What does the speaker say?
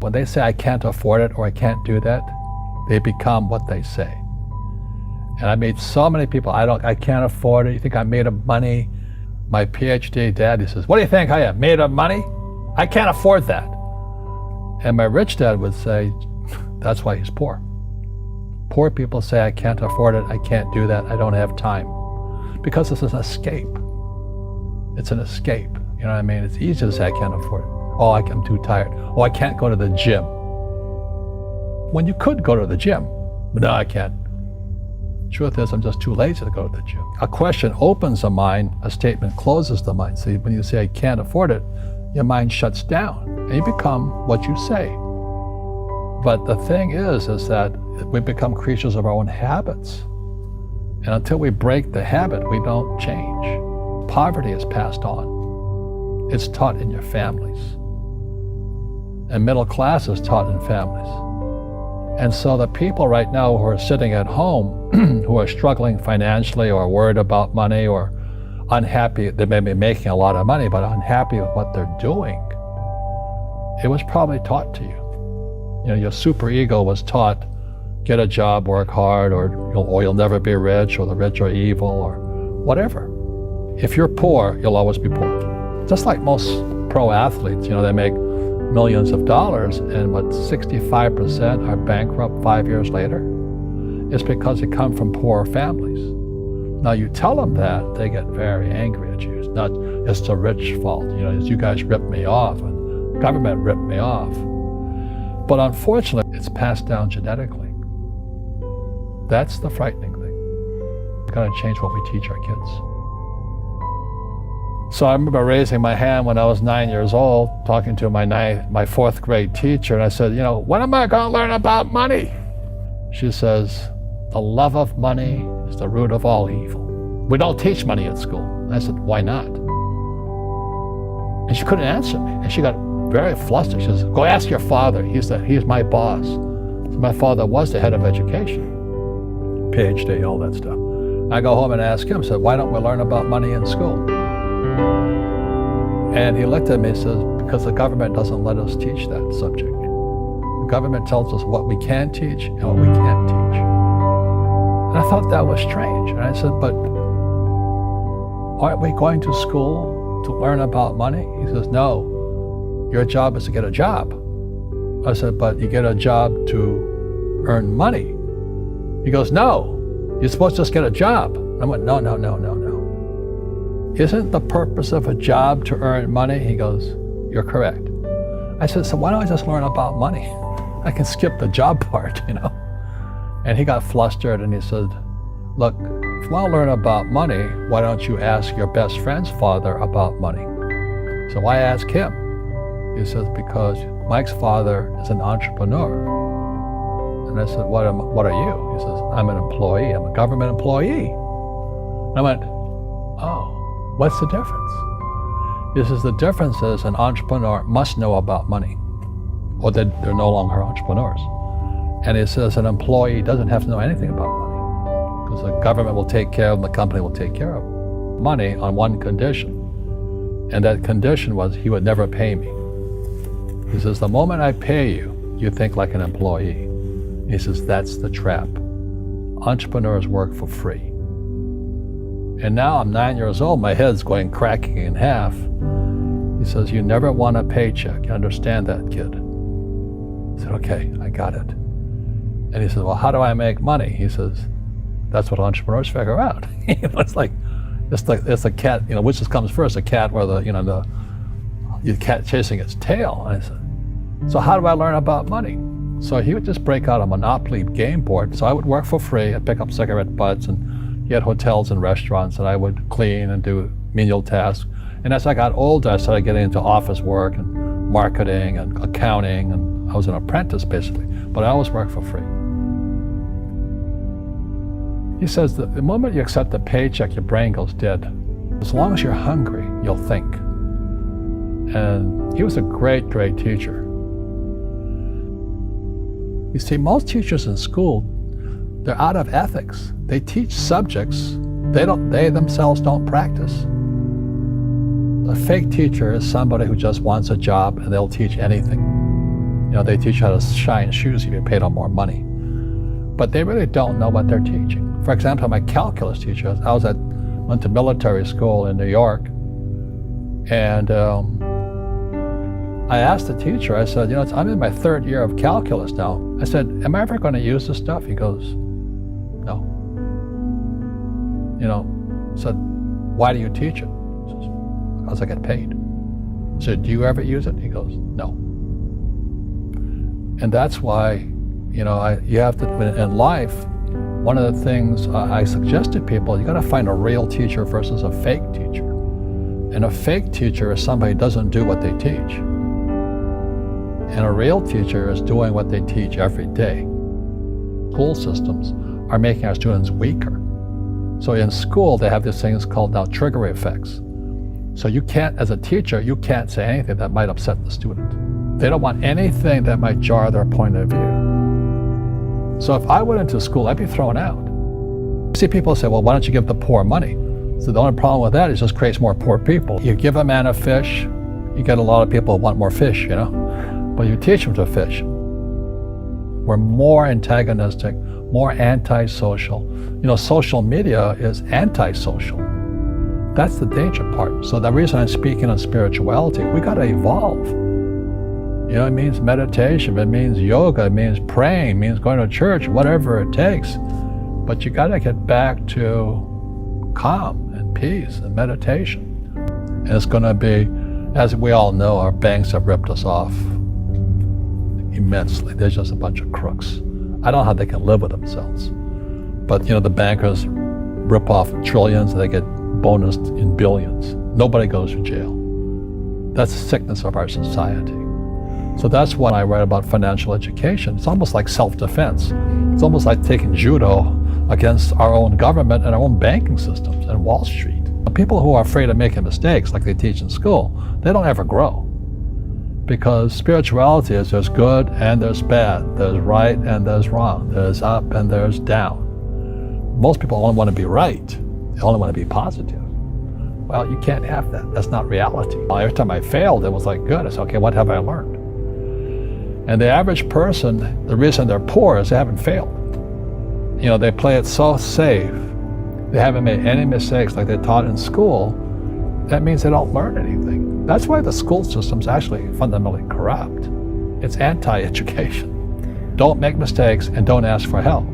When they say I can't afford it or I can't do that, they become what they say. And I made so many people, I can't afford it. You think I'm made of money? My PhD dad, he says, what do you think I am, made of money? I can't afford that. And my rich dad would say, that's why he's poor. Poor people say, I can't afford it, I can't do that, I don't have time. Because this is an escape. It's an escape, you know what I mean? It's easy to say, I can't afford it. Oh, I'm too tired. Oh, I can't go to the gym. When you could go to the gym, but no, I can't. Truth is, I'm just too lazy to go to the gym. A question opens the mind, a statement closes the mind. See, when you say, I can't afford it, your mind shuts down, and you become what you say. But the thing is that we become creatures of our own habits. And until we break the habit, we don't change. Poverty is passed on. It's taught in your families. And middle class is taught in families. And so the people right now who are sitting at home, who are struggling financially or worried about money or unhappy, they may be making a lot of money, but unhappy with what they're doing, it was probably taught to you. You know, your superego was taught, get a job, work hard, or you'll never be rich, or the rich are evil, or whatever. If you're poor, you'll always be poor. Just like most pro athletes, you know, they make millions of dollars, and 65% are bankrupt 5 years later. It's because they come from poor families. Now you tell them that, they get very angry at you. It's not, it's the rich fault, you know, you guys ripped me off, and government ripped me off. But unfortunately, it's passed down genetically. That's the frightening thing. We've got to change what we teach our kids. So I remember raising my hand when I was 9 years old, talking to my fourth grade teacher, and I said, you know, when am I going to learn about money? She says, the love of money is the root of all evil. We don't teach money at school. I said, why not? And she couldn't answer me, and she got very flustered. She says, go ask your father. He's my boss. So my father was the head of education, PhD, all that stuff. I go home and ask him, I said, why don't we learn about money in school? And he looked at me and says, because the government doesn't let us teach that subject. The government tells us what we can teach and what we can't teach. And I thought that was strange. And I said, but aren't we going to school to learn about money? He says, no, your job is to get a job. I said, but you get a job to earn money. He goes, no, you're supposed to just get a job. I went, no. Isn't the purpose of a job to earn money? He goes, you're correct. I said, so why don't I just learn about money? I can skip the job part, you know? And he got flustered and he said, look, if you want to learn about money, why don't you ask your best friend's father about money? So I asked him. He says, because Mike's father is an entrepreneur. And I said, what are you? He says, I'm an employee, I'm a government employee. And I went, oh. What's the difference? He says the difference is an entrepreneur must know about money, or they're no longer entrepreneurs. And he says an employee doesn't have to know anything about money, because the government will take care of them, the company will take care of them. Money on one condition, and that condition was he would never pay me. He says, the moment I pay you, you think like an employee. He says, that's the trap. Entrepreneurs work for free. And now I'm 9 years old, my head's going cracking in half. He says, you never want a paycheck. You understand that, kid? I said, okay, I got it. And he says, well, how do I make money? He says, that's what entrepreneurs figure out. It's like a cat, you know, which comes first, a cat or the cat chasing its tail. And I said, so how do I learn about money? So he would just break out a Monopoly game board. So I would work for free. I'd pick up cigarette butts, and he had hotels and restaurants, and I would clean and do menial tasks. And as I got older, I started getting into office work and marketing and accounting, and I was an apprentice basically, but I always worked for free. He says that the moment you accept a paycheck, your brain goes dead. As long as you're hungry, you'll think. And he was a great, great teacher. You see, most teachers in school, they're out of ethics. They teach subjects they themselves don't practice. A fake teacher is somebody who just wants a job and they'll teach anything. They teach you how to shine shoes if you pay them more money. But they really don't know what they're teaching. For example, my calculus teacher, went to military school in New York, and I asked the teacher, I said, I'm in my 3rd year of calculus now. I said, am I ever going to use this stuff? He goes, no. I said, why do you teach it? He says, because I get paid. I said, do you ever use it? He goes, no. And that's why, you have to, in life, one of the things I suggest to people, you got to find a real teacher versus a fake teacher. And a fake teacher is somebody who doesn't do what they teach. And a real teacher is doing what they teach every day. School systems are making our students weaker. So in school, they have these things called now trigger effects. So you can't, as a teacher, you can't say anything that might upset the student. They don't want anything that might jar their point of view. So if I went into school, I'd be thrown out. You see people say, well, why don't you give the poor money? So the only problem with that is it just creates more poor people. You give a man a fish, you get a lot of people who want more fish, but you teach them to fish. We're more antagonistic, more antisocial. Social media is antisocial. That's the danger part. So the reason I'm speaking on spirituality, we got to evolve. It means meditation, it means yoga, it means praying, it means going to church, whatever it takes. But you got to get back to calm and peace and meditation. And it's going to be, as we all know, our banks have ripped us off immensely. They're just a bunch of crooks. I don't know how they can live with themselves. But the bankers rip off trillions and they get bonused in billions. Nobody goes to jail. That's the sickness of our society. So that's why I write about financial education. It's almost like self-defense. It's almost like taking judo against our own government and our own banking systems and Wall Street. People who are afraid of making mistakes, like they teach in school, they don't ever grow. Because spirituality is there's good and there's bad, there's right and there's wrong, there's up and there's down. Most people only want to be right, they only want to be positive. Well, you can't have that, that's not reality. Every time I failed, it was like, good, I said, okay, what have I learned? And the average person, the reason they're poor is they haven't failed. They play it so safe, they haven't made any mistakes like they're taught in school. That means they don't learn anything. That's why the school system's actually fundamentally corrupt. It's anti-education. Don't make mistakes and don't ask for help.